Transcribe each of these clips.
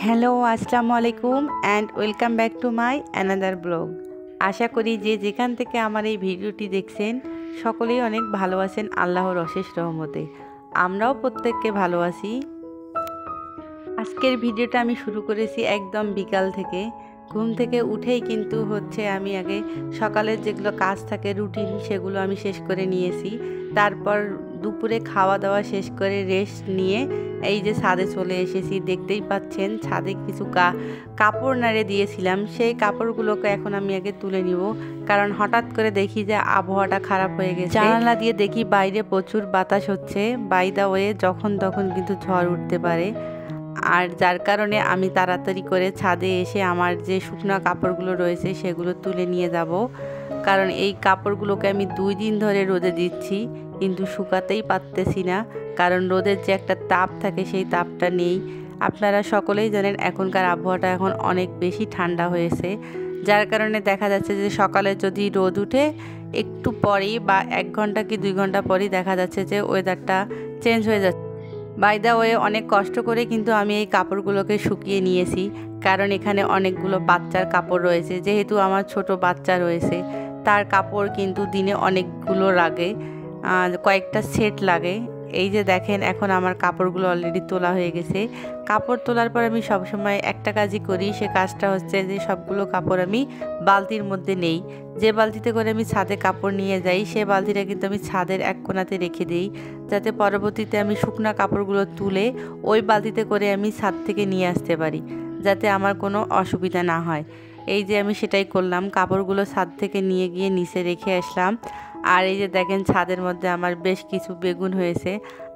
Hello আসসালামু আলাইকুম and welcome back to my another blog. আশা করি যে যেখান থেকে আমার এই ভিডিওটি দেখছেন সকলেই অনেক ভালো আছেন আল্লাহর অশেষ রহমতে। আমরাও প্রত্যেককে ভালো আছি। আজকের ভিডিওটা আমি শুরু করেছি একদম বিকাল থেকে। ঘুম থেকে উঠেই কিন্তু আমি আগে সকালের যেগুলো কাজ থাকে রুটিন সেগুলো আমি শেষ করে নিয়েছি। তারপর দুপুরে খাওয়া দাওয়া শেষ করে রেস্ট নিয়ে এই যে ছাদে চলে এসেছি। দেখতেই পাচ্ছেন ছাদে কিছু কাপড় নাড়ে দিয়েছিলাম, সেই কাপড়গুলোকে এখন আমি আগে তুলে নিব, কারণ হঠাৎ করে দেখি যে আবহাওয়াটা খারাপ হয়ে গেছে। জানালা দিয়ে দেখি বাইরে প্রচুর বাতাস হচ্ছে, বাই দ্য ওয়ে যখন তখন কিন্তু ঝড় উঠতে পারে। আর যার কারণে আমি তাড়াতাড়ি করে ছাদে এসে আমার যে শুকনো কাপড়গুলো রয়েছে সেগুলো তুলে নিয়ে যাব, কারণ এই কাপড়গুলোকে আমি 2 দিন ধরে রোদে দিচ্ছি কিন্তু শুকাতেই পারতেছি না, কারণ রোদের যে একটা তাপ থাকে সেই তাপটা নেই। আপনারা সকলেই জানেন এখনকার আবহাওয়াটা এখন অনেক বেশি ঠান্ডা হয়েছে, যার কারণে দেখা যাচ্ছে যে সকালে যদি রোদ উঠে একটু পরেই বা 1 ঘন্টা কি 2 ঘন্টা পরেই দেখা যাচ্ছে যে ওয়েদারটা চেঞ্জ হয়ে যাচ্ছে। বাই দ্য ওয়ে অনেক কষ্ট করে কিন্তু আমি এই কাপড়গুলোকে শুকিয়ে নিয়েছি, কারণ এখানে অনেকগুলো বাচ্চার কাপড় রয়েছে। যেহেতু আমার ছোট বাচ্চা রয়েছে তার কাপড় কিন্তু দিনে অনেকগুলো লাগে, কয়েকটা সেট লাগে। এই যে দেখেন এখন আমার কাপড়গুলো অলরেডি তোলা হয়ে গেছে। কাপড় তোলার পর আমি সবসময় একটা কাজই করি, সে কাজটা হচ্ছে যে সবগুলো কাপড় আমি বালতির মধ্যে নেই। যে বালতিতে করে আমি ছাদে কাপড় নিয়ে যাই সে বালতিটা কিন্তু আমি ছাদের এক কোণাতে রেখে দিই, যাতে পরবর্তীতে আমি শুকনা কাপড়গুলো তুলে ওই বালতিতে করে আমি ছাদ থেকে নিয়ে আসতে পারি, যাতে আমার কোনো অসুবিধা না হয়। এই যে আমি সেটাই করলাম, কাপড়গুলো ছাদ থেকে নিয়ে গিয়ে নিচে রেখে আসলাম। আর এই যে দেখেন ছাদের মধ্যে আমার বেশ কিছু বেগুন হয়েছে,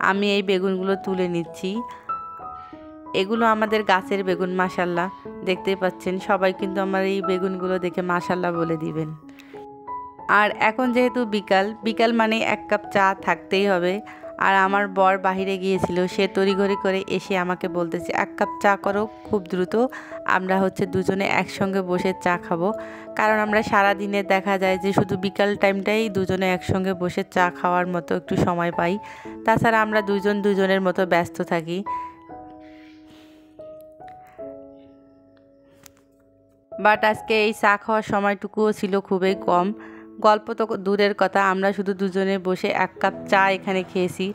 আমি এই বেগুনগুলো তুলে নিচ্ছি। এগুলো আমাদের গাছের বেগুন, মাশাল্লাহ দেখতেই পাচ্ছেন। সবাই কিন্তু আমার এই বেগুনগুলো দেখে মাশাল্লাহ বলে দিবেন। আর এখন যেহেতু বিকাল মানে 1 কাপ চা থাকতেই হবে। আর আমার বর বাহিরে গিয়েছিল, সে তড়িঘড়ি করে এসে আমাকে বলতেছে 1 কাপ চা করো খুব দ্রুত, আমরা দুজনে একসঙ্গে বসে চা খাবো। কারণ আমরা সারা দিনে দেখা যায় যে শুধু বিকাল টাইমটাই দুজনে একসঙ্গে বসে চা খাওয়ার মতো একটু সময় পাই, তাছাড়া আমরা দুজনের মতো ব্যস্ত থাকি। বাট আজকে এই চা খাওয়ার সময়টুকুও ছিল খুবই কম। গল্প তো দূরের কথা, আমরা শুধু দুজনে বসে 1 কাপ চা এখানে খেয়েছি।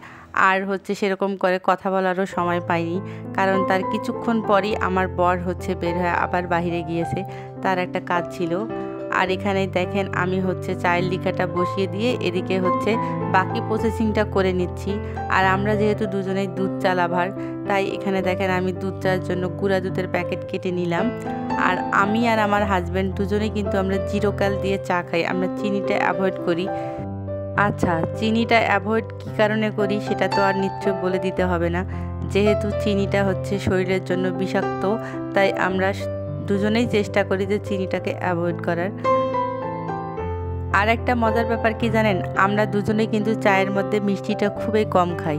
আর সেরকম করে কথা বলারও সময় পাইনি, কারণ তার কিছুক্ষণ পরই আমার বর বের হয়ে আবার বাইরে গিয়েছে, তার একটা কাজ ছিল। আর এখানে দেখেন আমি চায়ের লিকাটা বসিয়ে দিয়ে এদিকে বাকি প্রসেসিংটা করে নিচ্ছি। আর আমরা যেহেতু দুজনেই দুধ চা লাভার, তাই এখানে দেখেন আমি দুধ চার জন্য গুঁড়া দুধের প্যাকেট কেটে নিলাম। আর আমি আর আমার হাজব্যান্ড দুজনেই কিন্তু আমরা জিরোকাল দিয়ে চা খাই, আমরা চিনিটা অ্যাভয়েড করি। আচ্ছা, চিনিটা অ্যাভয়েড কী কারণে করি সেটা তো আর নিশ্চয় বলে দিতে হবে না, যেহেতু চিনিটা শরীরের জন্য বিষাক্ত, তাই আমরা দুজনেই চেষ্টা করি যে চিনিটাকে অ্যাভয়েড করার। আর একটা মজার ব্যাপার কি জানেন, আমরা দুজনেই কিন্তু চায়ের মধ্যে মিষ্টিটা খুবই কম খাই।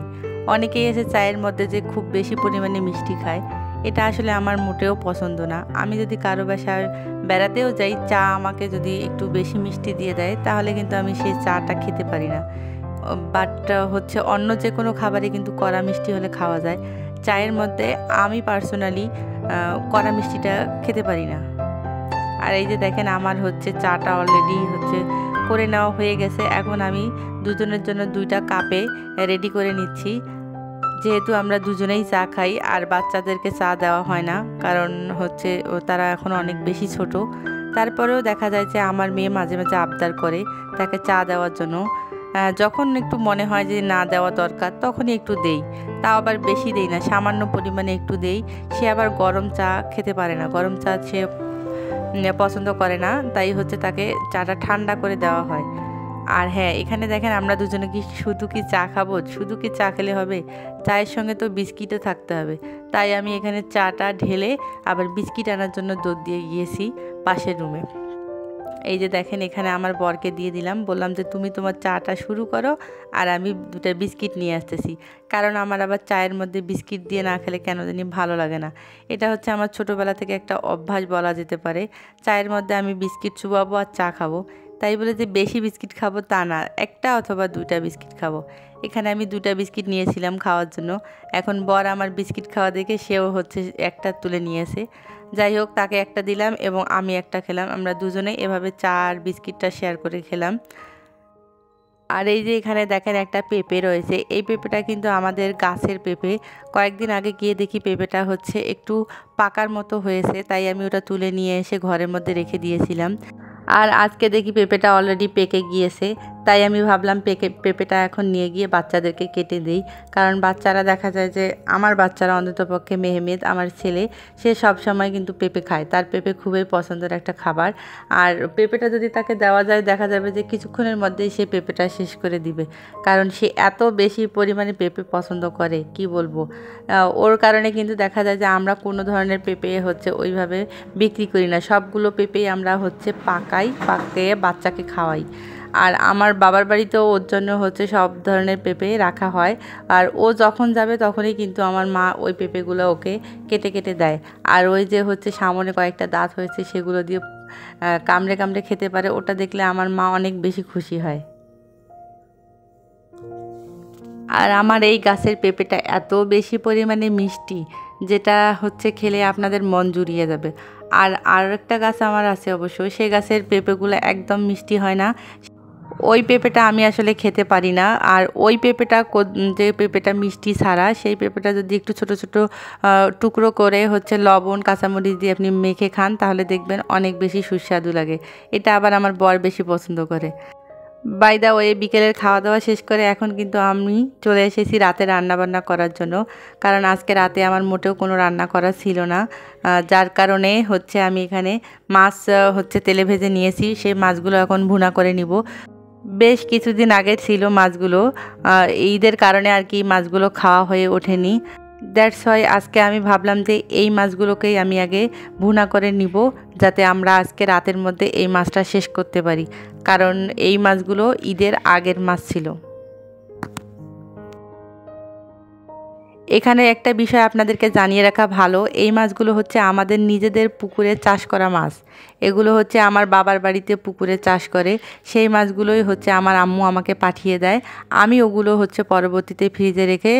অনেকেই এসে চায়ের মধ্যে যে খুব বেশি পরিমাণে মিষ্টি খায়, এটা আসলে আমার মোটেও পছন্দ না। আমি যদি কারো বাসায় বেড়াতেও যাই, চা আমাকে যদি একটু বেশি মিষ্টি দিয়ে দেয় তাহলে কিন্তু আমি সেই চাটা খেতে পারি না। বাট অন্য যে কোনো খাবারে কিন্তু কড়া মিষ্টি হলে খাওয়া যায়, চায়ের মধ্যে আমি পার্সোনালি কড়া মিষ্টিটা খেতে পারি না। আর এই যে দেখেন আমার চাটা অলরেডি করে নেওয়া হয়ে গেছে। এখন আমি দুজনের জন্য 2টা কাপে রেডি করে নিচ্ছি, যেহেতু আমরা দুজনেই চা খাই আর বাচ্চাদেরকে চা দেওয়া হয় না, কারণ তারা এখন অনেক বেশি ছোট। তারপরেও দেখা যায় যে আমার মেয়ে মাঝে মাঝে আবদার করে তাকে চা দেওয়ার জন্য। যখন একটু মনে হয় যে না দেওয়া দরকার তখনই একটু দেই, তাও আবার বেশি দেই না, সামান্য পরিমাণে একটু দেই। সে আবার গরম চা খেতে পারে না, গরম চা সে পছন্দ করে না, তাই তাকে চাটা ঠান্ডা করে দেওয়া হয়। আর হ্যাঁ, এখানে দেখেন আমরা দুজনে শুধু কি চা খাবো, শুধু কি চা খেলে হবে, চায়ের সঙ্গে তো বিস্কিটও থাকতে হবে। তাই আমি এখানে চাটা ঢেলে আবার বিস্কিট আনার জন্য দৌড় দিয়ে গিয়েছি পাশের রুমে। এই যে দেখেন এখানে আমার বরকে দিয়ে দিলাম, বললাম যে তুমি তোমার চাটা শুরু করো আর আমি 2টা বিস্কিট নিয়ে আসতেছি, কারণ আমার আবার চায়ের মধ্যে বিস্কিট দিয়ে না খেলে কেন জানি ভালো লাগে না। এটা আমার ছোটোবেলা থেকে একটা অভ্যাস বলা যেতে পারে, চায়ের মধ্যে আমি বিস্কিট চুবাবো আর চা খাবো। তাই বলে যে বেশি বিস্কিট খাবো তা না, একটা অথবা দুইটা বিস্কিট খাবো। এখানে আমি দুইটা বিস্কিট নিয়েছিলাম খাওয়ার জন্য। এখন বর আমার বিস্কিট খাওয়া দেখে সেও হচ্ছে একটা তুলে নিয়েছে। যাই হোক, তাকে একটা দিলাম এবং আমি একটা খেলাম। আমরা দুজনে এভাবে বিস্কিটটা শেয়ার করে খেলাম। আর এই যে এখানে দেখেন একটা পেঁপে রয়েছে, এই পেঁপেটা কিন্তু আমাদের গাছের পেঁপে। কয়েকদিন আগে গিয়ে দেখি পেঁপেটা হচ্ছে একটু পাকার মতো হয়েছে, তাই আমি ওটা তুলে নিয়ে এসে ঘরের মধ্যে রেখে দিয়েছিলাম। আর আজকে দেখি পেঁপেটা অলরেডি পেকে গিয়েছে, তাই আমি ভাবলাম পেঁপেটা এখন নিয়ে গিয়ে বাচ্চাদেরকে কেটে দিই। কারণ বাচ্চারা দেখা যায় যে আমার বাচ্চারা অন্ততপক্ষে মেহমেদ আমার ছেলে, সে সব সময় কিন্তু পেঁপে খায়, তার পেঁপে খুবই পছন্দের একটা খাবার। আর পেঁপেটা যদি তাকে দেওয়া যায় দেখা যাবে যে কিছুক্ষণের মধ্যেই সে পেঁপেটা শেষ করে দিবে, কারণ সে এত বেশি পরিমাণে পেঁপে পছন্দ করে কি বলবো। ওর কারণে কিন্তু দেখা যায় যে আমরা কোনো ধরনের পেঁপে হচ্ছে ওইভাবে বিক্রি করি না, সবগুলো পেঁপেই আমরা হচ্ছে পাকিয়ে বাচ্চাকে খাওয়াই। আর আমার বাবার বাড়িতেও ওর জন্য হচ্ছে সব ধরনের পেঁপে রাখা হয়। আর ও যখন যাবে তখনই কিন্তু আমার মা ওই পেঁপেগুলো ওকে কেটে কেটে দেয়। আর ওই যে হচ্ছে সামনে কয়েকটা দাঁত হয়েছে সেগুলো দিয়ে কামড়ে কামড়ে খেতে পারে, ওটা দেখলে আমার মা অনেক বেশি খুশি হয়। আর আমার এই গাছের পেঁপেটা এত বেশি পরিমাণে মিষ্টি, যেটা হচ্ছে খেলে আপনাদের মন জুড়িয়ে যাবে। আর একটা গাছ আমার আছে অবশ্য, সেই গাছের পেঁপেগুলো একদম মিষ্টি হয় না, ওই পেঁপেটা আমি আসলে খেতে পারি না। আর ওই পেঁপেটা যে পেঁপেটা মিষ্টি ছাড়া, সেই পেঁপেটা যদি একটু ছোট ছোট টুকরো করে হচ্ছে লবণ কাঁচামরিচ দিয়ে আপনি মেখে খান, তাহলে দেখবেন অনেক বেশি সুস্বাদু লাগে। এটা আবার আমার বর বেশি পছন্দ করে। বাই দা ওয়ে, বিকেলের খাওয়া দাওয়া শেষ করে এখন কিন্তু আমি চলে এসেছি রাতে রান্নাবান্না করার জন্য। কারণ আজকে রাতে আমার মোটেও কোনো রান্না করা ছিল না, যার কারণে হচ্ছে আমি এখানে মাছ হচ্ছে তেলে ভেজে নিয়েছি, সেই মাছগুলো এখন ভুনা করে নিব। বেশ কিছুদিন আগে ছিল মাছগুলো, ঈদের কারণে আর কি মাছগুলো খাওয়া হয়ে ওঠেনি। দ্যাটস ওয়াই আজকে আমি ভাবলাম যে এই মাছগুলোকেই আমি আগে ভুনা করে নিব, যাতে আমরা আজকে রাতের মধ্যে এই মাছটা শেষ করতে পারি, কারণ এই মাছগুলো ঈদের আগের মাছ ছিল। এখানে একটা বিষয় আপনাদেরকে জানিয়ে রাখা ভালো, এই মাছগুলো হচ্ছে আমাদের নিজেদের পুকুরে চাষ করা মাছ। এগুলো হচ্ছে আমার বাবার বাড়িতে পুকুরে চাষ করে, সেই মাছগুলোই হচ্ছে আমার আম্মু আমাকে পাঠিয়ে দেয়। আমি ওগুলো হচ্ছে পরবর্তীতে ফ্রিজে রেখে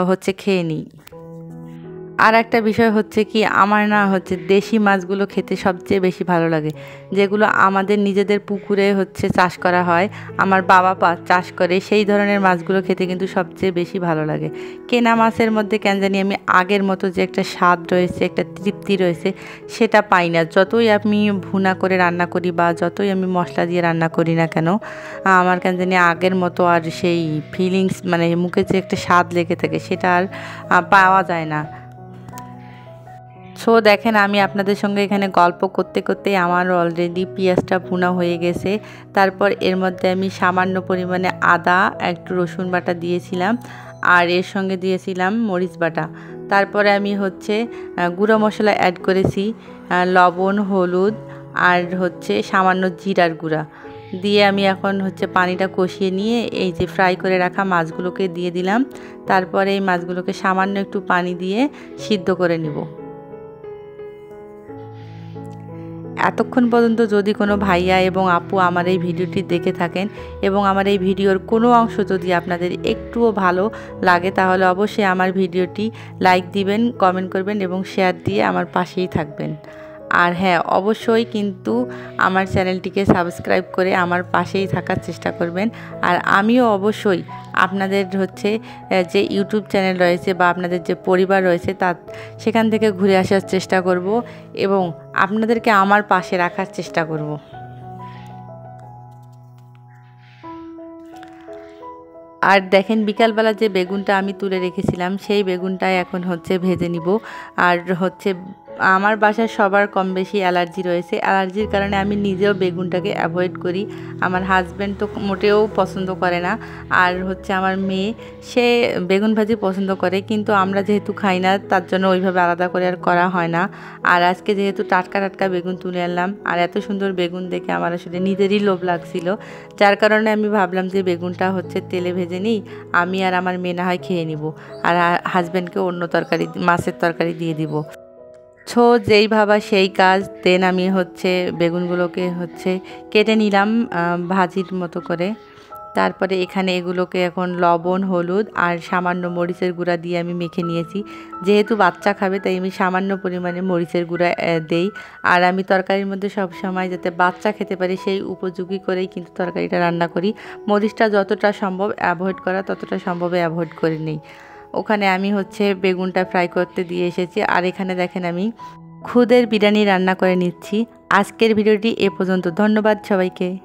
হচ্ছে খেয়ে নিই। আর একটা বিষয় হচ্ছে কি, আমার না হচ্ছে দেশি মাছগুলো খেতে সবচেয়ে বেশি ভালো লাগে, যেগুলো আমাদের নিজেদের পুকুরে হচ্ছে চাষ করা হয়, আমার বাবা চাষ করে, সেই ধরনের মাছগুলো খেতে কিন্তু সবচেয়ে বেশি ভালো লাগে। কেনা মাছের মধ্যে কেন জানি আমি আগের মতো যে একটা স্বাদ রয়েছে, একটা তৃপ্তি রয়েছে, সেটা পাই না। যতই আমি ভুনা করে রান্না করি বা যতই আমি মশলা দিয়ে রান্না করি না কেন, আমার কেন জানি আগের মতো আর সেই ফিলিংস, মানে মুখে যে একটা স্বাদ লেগে থাকে, সেটা আর পাওয়া যায় না। সো দেখেন, আমি আপনাদের সঙ্গে এখানে গল্প করতে করতে আমার অলরেডি পেঁয়াজটা ভুনা হয়ে গেছে। তারপর এর মধ্যে আমি সামান্য পরিমাণে আদা, একটু রসুন বাটা দিয়েছিলাম, আর এর সঙ্গে দিয়েছিলাম মরিচ বাটা। তারপরে আমি হচ্ছে গুঁড়ো মশলা অ্যাড করেছি, লবণ, হলুদ, আর হচ্ছে সামান্য জিরার গুঁড়া দিয়ে আমি এখন হচ্ছে পানিটা কষিয়ে নিয়ে এই যে ফ্রাই করে রাখা মাছগুলোকে দিয়ে দিলাম। তারপরে এই মাছগুলোকে সামান্য একটু পানি দিয়ে সিদ্ধ করে নিব। এতক্ষণ পর্যন্ত যদি কোনো ভাইয়া এবং আপু আমার এই ভিডিওটি দেখে থাকেন এবং আমার এই ভিডিওর কোনো অংশ যদি আপনাদের একটুও ভালো লাগে, তাহলে অবশ্যই আমার ভিডিওটি লাইক দিবেন, কমেন্ট করবেন এবং শেয়ার দিয়ে আমার পাশেই থাকবেন। আর হ্যাঁ, অবশ্যই কিন্তু আমার চ্যানেলটিকে সাবস্ক্রাইব করে আমার পাশেই থাকার চেষ্টা করবেন। আর আমিও অবশ্যই আপনাদের হচ্ছে যে ইউটিউব চ্যানেল রয়েছে বা আপনাদের যে পরিবার রয়েছে সেখান থেকে ঘুরে আসার চেষ্টা করব এবং আপনাদেরকে আমার পাশে রাখার চেষ্টা করব। আর দেখেন, বিকালবেলা যে বেগুনটা আমি তুলে রেখেছিলাম, সেই বেগুনটাই এখন হচ্ছে ভেজে নিব। আর হচ্ছে আমার বাসায় সবার কম বেশি অ্যালার্জি রয়েছে, অ্যালার্জির কারণে আমি নিজেও বেগুনটাকে অ্যাভয়েড করি। আমার হাজব্যান্ড তো মোটেও পছন্দ করে না, আর হচ্ছে আমার মেয়ে, সে বেগুন ভাজি পছন্দ করে, কিন্তু আমরা যেহেতু খাই না তার জন্য ওইভাবে আলাদা করে আর করা হয় না। আর আজকে যেহেতু টাটকা টাটকা বেগুন তুলে আনলাম, আর এত সুন্দর বেগুন দেখে আমার আসলে নিজেরই লোভ লাগছিল, যার কারণে আমি ভাবলাম যে বেগুনটা হচ্ছে তেলে ভেজে নিই, আমি আর আমার মেয়ে না হয় খেয়ে নিব, আর হাজব্যান্ডকে অন্য তরকারি, মাছের তরকারি দিয়ে দিব। ছো যেই ভাবা সেই কাজ। দেন আমি হচ্ছে বেগুনগুলোকে হচ্ছে কেটে নিলাম ভাজির মতো করে। তারপরে এখানে এগুলোকে এখন লবণ, হলুদ আর সামান্য মরিচের গুঁড়া দিয়ে আমি মেখে নিয়েছি। যেহেতু বাচ্চা খাবে তাই আমি সামান্য পরিমাণে মরিচের গুঁড়া দেই। আর আমি তরকারির মধ্যে সব সময় যাতে বাচ্চা খেতে পারে সেই উপযোগী করেই কিন্তু তরকারিটা রান্না করি। মরিচটা যতটা সম্ভব অ্যাভয়েড করা ততটা সম্ভব অ্যাভয়েড করে নিই। ওখানে আমি হচ্ছে বেগুনটা ফ্রাই করতে দিয়ে এসেছি। আর এখানে দেখেন আমি খুদের বিরিয়ানি রান্না করে নিচ্ছি। আজকের ভিডিওটি এ পর্যন্ত। ধন্যবাদ সবাইকে।